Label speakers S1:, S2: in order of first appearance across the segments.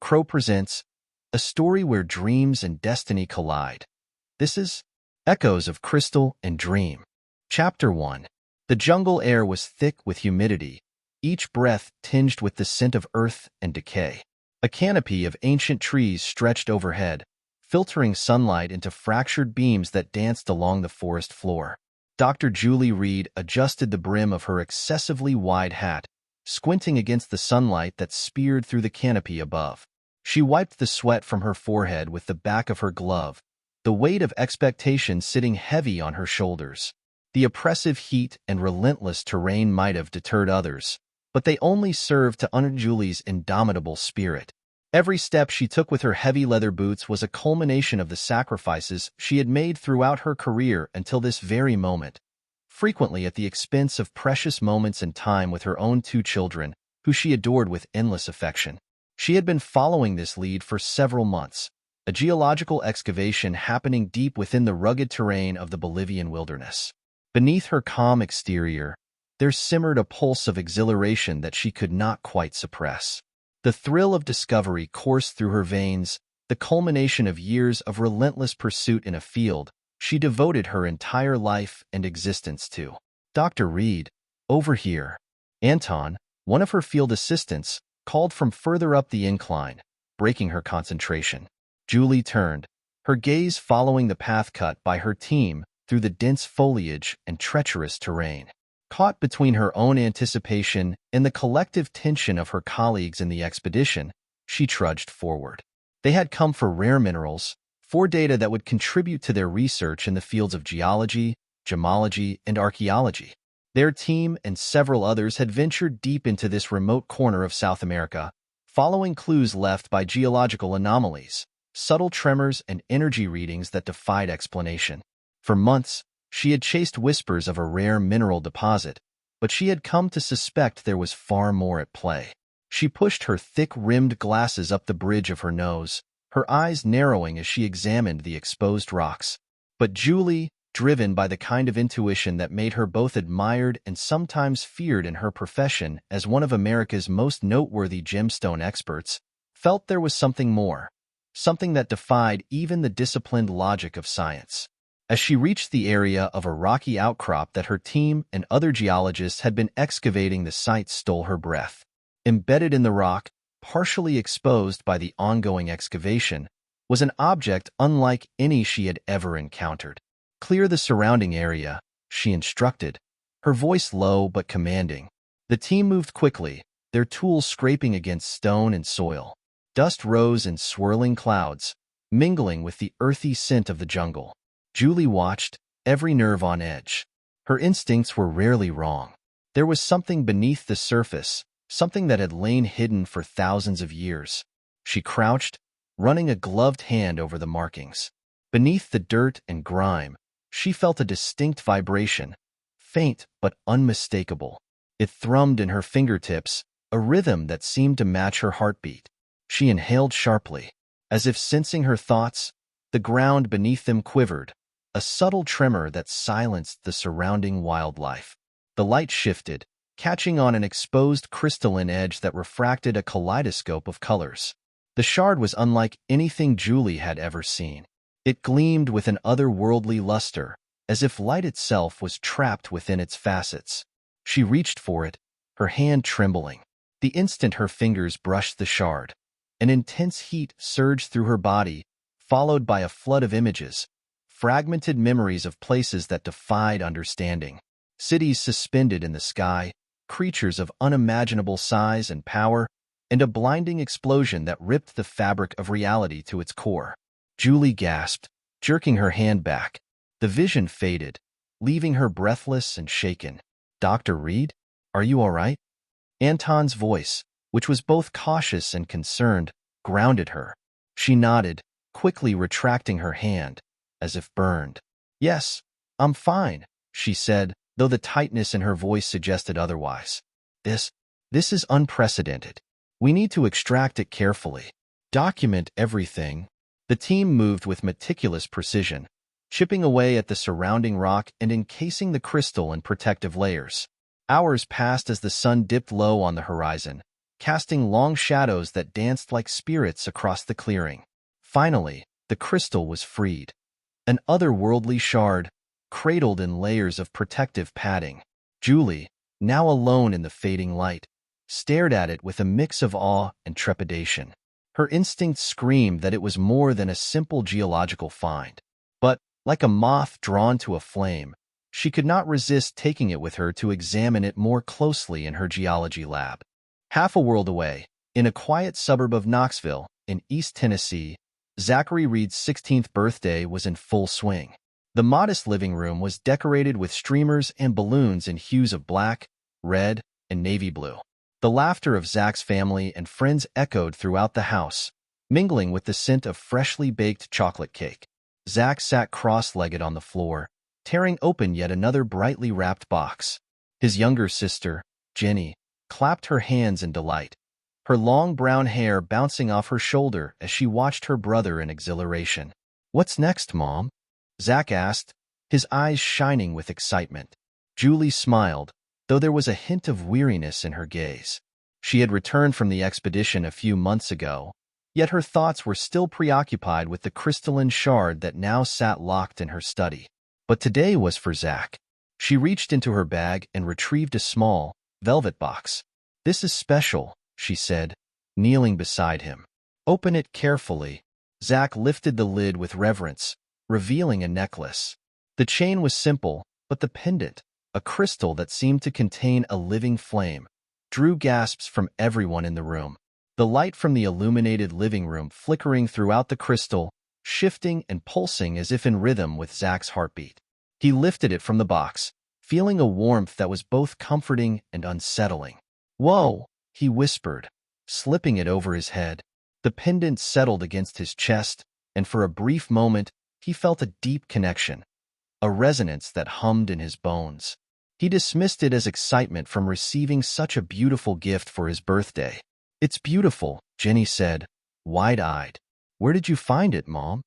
S1: Crow presents a story where dreams and destiny collide. This is Echoes of Crystal and Dream. Chapter 1. The jungle air was thick with humidity, each breath tinged with the scent of earth and decay. A canopy of ancient trees stretched overhead, filtering sunlight into fractured beams that danced along the forest floor. Dr. Julie Reed adjusted the brim of her excessively wide hat, squinting against the sunlight that speared through the canopy above. She wiped the sweat from her forehead with the back of her glove, the weight of expectation sitting heavy on her shoulders. The oppressive heat and relentless terrain might have deterred others, but they only served to honor Julie's indomitable spirit. Every step she took with her heavy leather boots was a culmination of the sacrifices she had made throughout her career until this very moment, frequently at the expense of precious moments and time with her own 2 children, who she adored with endless affection. She had been following this lead for several months, a geological excavation happening deep within the rugged terrain of the Bolivian wilderness. Beneath her calm exterior, there simmered a pulse of exhilaration that she could not quite suppress. The thrill of discovery coursed through her veins, the culmination of years of relentless pursuit in a field she devoted her entire life and existence to. Dr. Reed, over here. Anton, one of her field assistants, called from further up the incline, breaking her concentration. Julie turned, her gaze following the path cut by her team through the dense foliage and treacherous terrain. Caught between her own anticipation and the collective tension of her colleagues in the expedition, she trudged forward. They had come for rare minerals, for data that would contribute to their research in the fields of geology, gemology, and archaeology. Their team and several others had ventured deep into this remote corner of South America, following clues left by geological anomalies, subtle tremors, and energy readings that defied explanation. For months, she had chased whispers of a rare mineral deposit, but she had come to suspect there was far more at play. She pushed her thick-rimmed glasses up the bridge of her nose, her eyes narrowing as she examined the exposed rocks. But Julie, driven by the kind of intuition that made her both admired and sometimes feared in her profession as one of America's most noteworthy gemstone experts, felt there was something more, something that defied even the disciplined logic of science. As she reached the area of a rocky outcrop that her team and other geologists had been excavating, the sight stole her breath. Embedded in the rock, partially exposed by the ongoing excavation, was an object unlike any she had ever encountered. "Clear the surrounding area," she instructed, her voice low but commanding. The team moved quickly, their tools scraping against stone and soil. Dust rose in swirling clouds, mingling with the earthy scent of the jungle. Julie watched, every nerve on edge. Her instincts were rarely wrong. There was something beneath the surface, something that had lain hidden for thousands of years. She crouched, running a gloved hand over the markings. Beneath the dirt and grime, she felt a distinct vibration, faint but unmistakable. It thrummed in her fingertips, a rhythm that seemed to match her heartbeat. She inhaled sharply, as if sensing her thoughts. The ground beneath them quivered, a subtle tremor that silenced the surrounding wildlife. The light shifted, catching on an exposed crystalline edge that refracted a kaleidoscope of colors. The shard was unlike anything Julie had ever seen. It gleamed with an otherworldly luster, as if light itself was trapped within its facets. She reached for it, her hand trembling. The instant her fingers brushed the shard, an intense heat surged through her body, followed by a flood of images, fragmented memories of places that defied understanding. Cities suspended in the sky, creatures of unimaginable size and power, and a blinding explosion that ripped the fabric of reality to its core. Julie gasped, jerking her hand back. The vision faded, leaving her breathless and shaken. "Dr. Reed, are you all right?" Anton's voice, which was both cautious and concerned, grounded her. She nodded, quickly retracting her hand, as if burned. "Yes, I'm fine," she said, though the tightness in her voice suggested otherwise. This is unprecedented. We need to extract it carefully. Document everything." The team moved with meticulous precision, chipping away at the surrounding rock and encasing the crystal in protective layers. Hours passed as the sun dipped low on the horizon, casting long shadows that danced like spirits across the clearing. Finally, the crystal was freed. An otherworldly shard, cradled in layers of protective padding. Julie, now alone in the fading light, stared at it with a mix of awe and trepidation. Her instincts screamed that it was more than a simple geological find. But, like a moth drawn to a flame, she could not resist taking it with her to examine it more closely in her geology lab. Half a world away, in a quiet suburb of Knoxville, in East Tennessee, Zachary Reed's 16th birthday was in full swing. The modest living room was decorated with streamers and balloons in hues of black, red, and navy blue. The laughter of Zach's family and friends echoed throughout the house, mingling with the scent of freshly baked chocolate cake. Zach sat cross-legged on the floor, tearing open yet another brightly wrapped box. His younger sister, Jenny, clapped her hands in delight, her long brown hair bouncing off her shoulder as she watched her brother in exhilaration. "What's next, Mom?" Zach asked, his eyes shining with excitement. Julie smiled, though there was a hint of weariness in her gaze. She had returned from the expedition a few months ago, yet her thoughts were still preoccupied with the crystalline shard that now sat locked in her study. But today was for Zach. She reached into her bag and retrieved a small, velvet box. "This is special," she said, kneeling beside him. "Open it carefully." Zach lifted the lid with reverence, revealing a necklace. The chain was simple, but the pendant, a crystal that seemed to contain a living flame, drew gasps from everyone in the room. The light from the illuminated living room flickering throughout the crystal, shifting and pulsing as if in rhythm with Zach's heartbeat. He lifted it from the box, feeling a warmth that was both comforting and unsettling. "Whoa," he whispered, slipping it over his head. The pendant settled against his chest, and for a brief moment, he felt a deep connection, a resonance that hummed in his bones. He dismissed it as excitement from receiving such a beautiful gift for his birthday. "It's beautiful," Jenny said, wide-eyed. "Where did you find it, Mom?"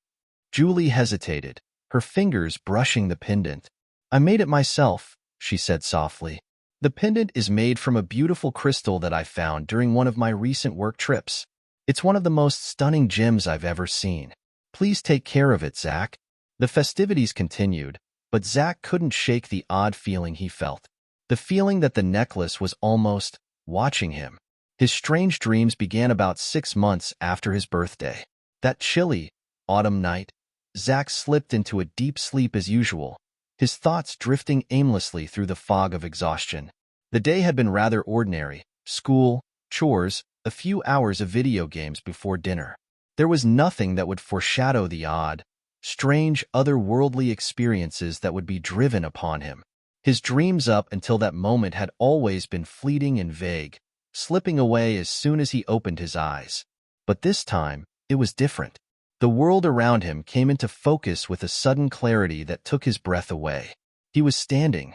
S1: Julie hesitated, her fingers brushing the pendant. "I made it myself," she said softly. "The pendant is made from a beautiful crystal that I found during one of my recent work trips. It's one of the most stunning gems I've ever seen. Please take care of it, Zach." The festivities continued, but Zach couldn't shake the odd feeling he felt. The feeling that the necklace was almost watching him. His strange dreams began about 6 months after his birthday. That chilly, autumn night, Zach slipped into a deep sleep as usual, his thoughts drifting aimlessly through the fog of exhaustion. The day had been rather ordinary: school, chores, a few hours of video games before dinner. There was nothing that would foreshadow the odd, strange, otherworldly experiences that would be driven upon him. His dreams up until that moment had always been fleeting and vague, slipping away as soon as he opened his eyes. But this time, it was different. The world around him came into focus with a sudden clarity that took his breath away. He was striding,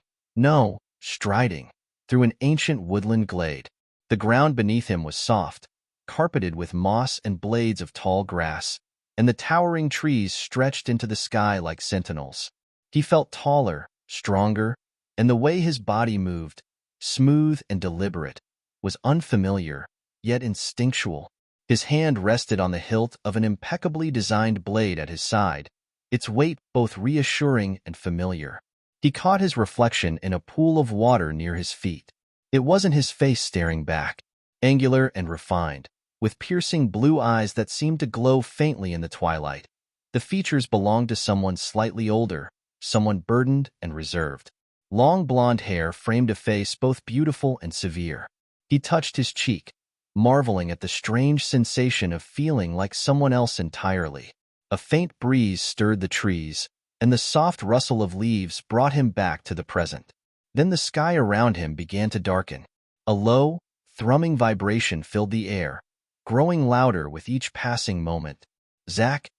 S1: through an ancient woodland glade. The ground beneath him was soft, carpeted with moss and blades of tall grass, and the towering trees stretched into the sky like sentinels. He felt taller, stronger, and the way his body moved, smooth and deliberate, was unfamiliar, yet instinctual. His hand rested on the hilt of an impeccably designed blade at his side, its weight both reassuring and familiar. He caught his reflection in a pool of water near his feet. It wasn't his face staring back, angular and refined, with piercing blue eyes that seemed to glow faintly in the twilight. The features belonged to someone slightly older, someone burdened and reserved. Long blonde hair framed a face both beautiful and severe. He touched his cheek, marveling at the strange sensation of feeling like someone else entirely. A faint breeze stirred the trees, and the soft rustle of leaves brought him back to the present. Then the sky around him began to darken. A low, thrumming vibration filled the air, growing louder with each passing moment. "Zach?"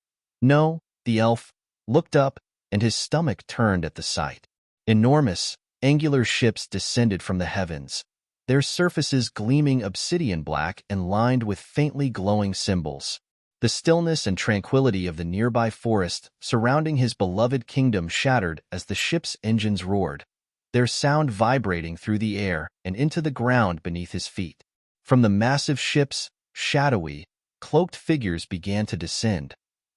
S1: "No," the elf looked up, and his stomach turned at the sight. Enormous, angular ships descended from the heavens, their surfaces gleaming obsidian black and lined with faintly glowing symbols. The stillness and tranquility of the nearby forest surrounding his beloved kingdom shattered as the ship's engines roared, their sound vibrating through the air and into the ground beneath his feet. From the massive ships, shadowy, cloaked figures began to descend,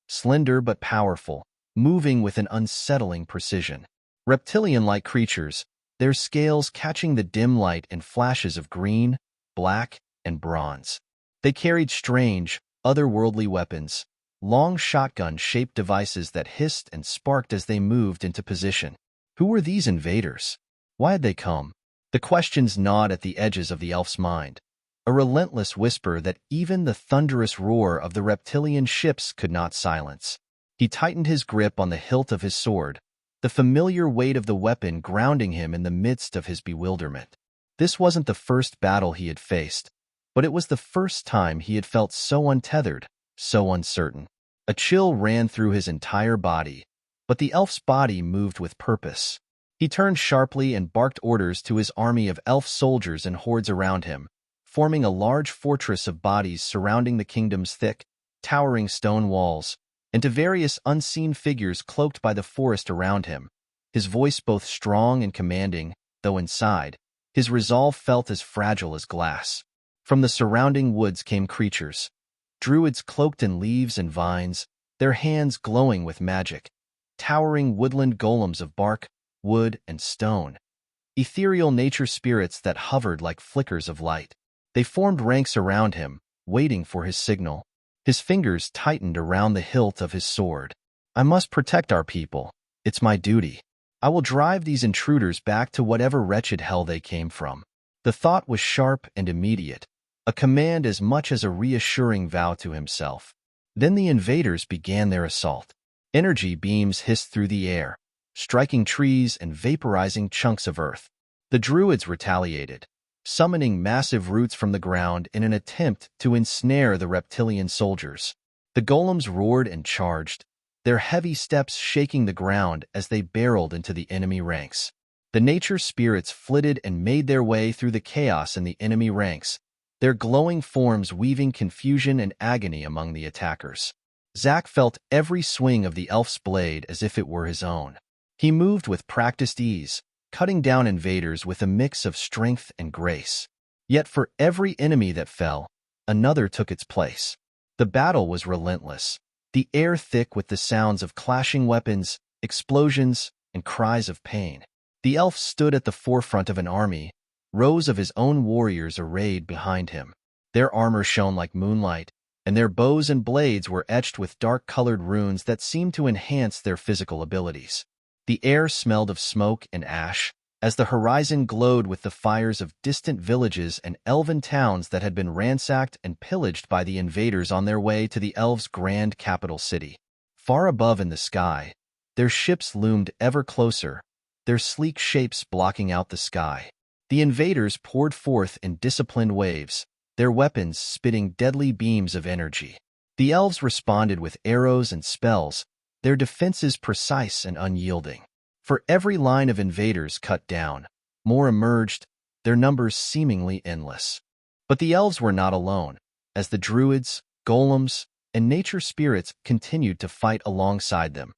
S1: slender but powerful, moving with an unsettling precision. Reptilian-like creatures, their scales catching the dim light in flashes of green, black, and bronze. They carried strange, otherworldly weapons, long shotgun-shaped devices that hissed and sparked as they moved into position. Who were these invaders? Why had they come? The questions gnawed at the edges of the elf's mind, a relentless whisper that even the thunderous roar of the reptilian ships could not silence. He tightened his grip on the hilt of his sword, the familiar weight of the weapon grounding him in the midst of his bewilderment. This wasn't the first battle he had faced, but it was the first time he had felt so untethered, so uncertain. A chill ran through his entire body, but the elf's body moved with purpose. He turned sharply and barked orders to his army of elf soldiers and hordes around him, forming a large fortress of bodies surrounding the kingdom's thick, towering stone walls, and to various unseen figures cloaked by the forest around him, his voice both strong and commanding, though inside, his resolve felt as fragile as glass. From the surrounding woods came creatures, druids cloaked in leaves and vines, their hands glowing with magic, towering woodland golems of bark, wood, and stone, ethereal nature spirits that hovered like flickers of light. They formed ranks around him, waiting for his signal. His fingers tightened around the hilt of his sword. I must protect our people. It's my duty. I will drive these intruders back to whatever wretched hell they came from. The thought was sharp and immediate, a command as much as a reassuring vow to himself. Then the invaders began their assault. Energy beams hissed through the air, striking trees and vaporizing chunks of earth. The druids retaliated, summoning massive roots from the ground in an attempt to ensnare the reptilian soldiers. The golems roared and charged, their heavy steps shaking the ground as they barreled into the enemy ranks. The nature spirits flitted and made their way through the chaos in the enemy ranks, their glowing forms weaving confusion and agony among the attackers. Zach felt every swing of the elf's blade as if it were his own. He moved with practiced ease, cutting down invaders with a mix of strength and grace. Yet for every enemy that fell, another took its place. The battle was relentless, the air thick with the sounds of clashing weapons, explosions, and cries of pain. The elf stood at the forefront of an army, rows of his own warriors arrayed behind him. Their armor shone like moonlight, and their bows and blades were etched with dark-colored runes that seemed to enhance their physical abilities. The air smelled of smoke and ash, as the horizon glowed with the fires of distant villages and elven towns that had been ransacked and pillaged by the invaders on their way to the elves' grand capital city. Far above in the sky, their ships loomed ever closer, their sleek shapes blocking out the sky. The invaders poured forth in disciplined waves, their weapons spitting deadly beams of energy. The elves responded with arrows and spells, their defenses precise and unyielding. For every line of invaders cut down, more emerged, their numbers seemingly endless. But the elves were not alone, as the druids, golems, and nature spirits continued to fight alongside them,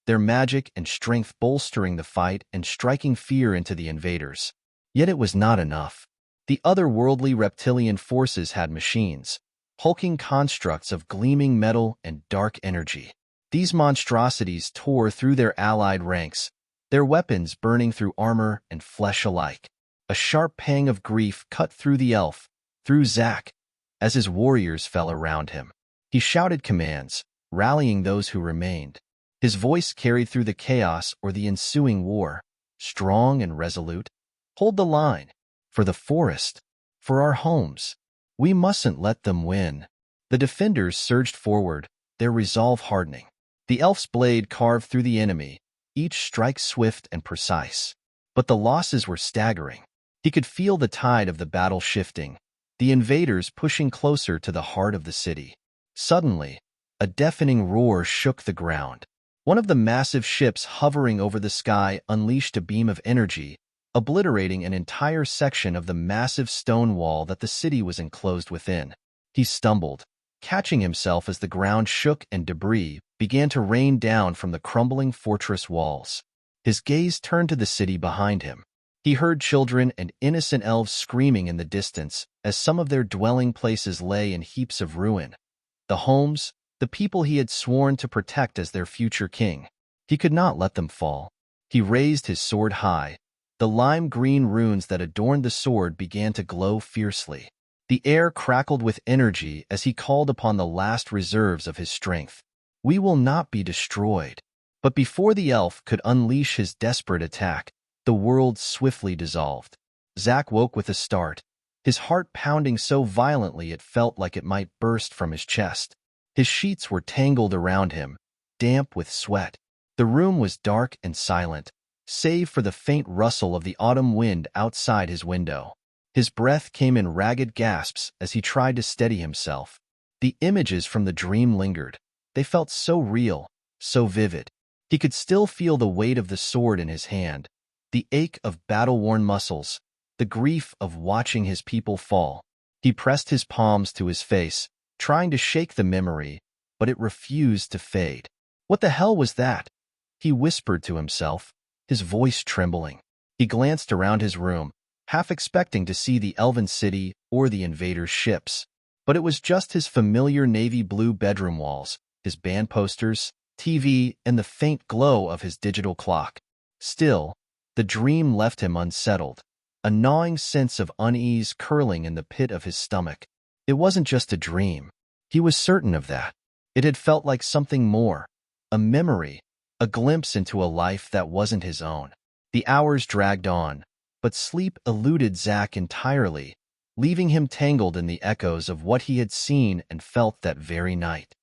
S1: their magic and strength bolstering the fight and striking fear into the invaders. Yet it was not enough. The otherworldly reptilian forces had machines, hulking constructs of gleaming metal and dark energy. These monstrosities tore through their allied ranks, their weapons burning through armor and flesh alike. A sharp pang of grief cut through the elf, through Zach, as his warriors fell around him. He shouted commands, rallying those who remained. His voice carried through the chaos or the ensuing war, strong and resolute. Hold the line. For the forest. For our homes. We mustn't let them win. The defenders surged forward, their resolve hardening. The elf's blade carved through the enemy, each strike swift and precise. But the losses were staggering. He could feel the tide of the battle shifting, the invaders pushing closer to the heart of the city. Suddenly, a deafening roar shook the ground. One of the massive ships hovering over the sky unleashed a beam of energy, obliterating an entire section of the massive stone wall that the city was enclosed within. He stumbled, catching himself as the ground shook and debris began to rain down from the crumbling fortress walls. His gaze turned to the city behind him. He heard children and innocent elves screaming in the distance as some of their dwelling places lay in heaps of ruin. The homes, the people he had sworn to protect as their future king. He could not let them fall. He raised his sword high. The lime-green runes that adorned the sword began to glow fiercely. The air crackled with energy as he called upon the last reserves of his strength. We will not be destroyed. But before the elf could unleash his desperate attack, the world swiftly dissolved. Zach woke with a start, his heart pounding so violently it felt like it might burst from his chest. His sheets were tangled around him, damp with sweat. The room was dark and silent, save for the faint rustle of the autumn wind outside his window. His breath came in ragged gasps as he tried to steady himself. The images from the dream lingered. They felt so real, so vivid. He could still feel the weight of the sword in his hand, the ache of battle-worn muscles, the grief of watching his people fall. He pressed his palms to his face, trying to shake the memory, but it refused to fade. What the hell was that? He whispered to himself, his voice trembling. He glanced around his room, half expecting to see the elven city or the invaders' ships. But it was just his familiar navy blue bedroom walls, his band posters, TV, and the faint glow of his digital clock. Still, the dream left him unsettled, a gnawing sense of unease curling in the pit of his stomach. It wasn't just a dream. He was certain of that. It had felt like something more, a memory, a glimpse into a life that wasn't his own. The hours dragged on, but sleep eluded Zach entirely, leaving him tangled in the echoes of what he had seen and felt that very night.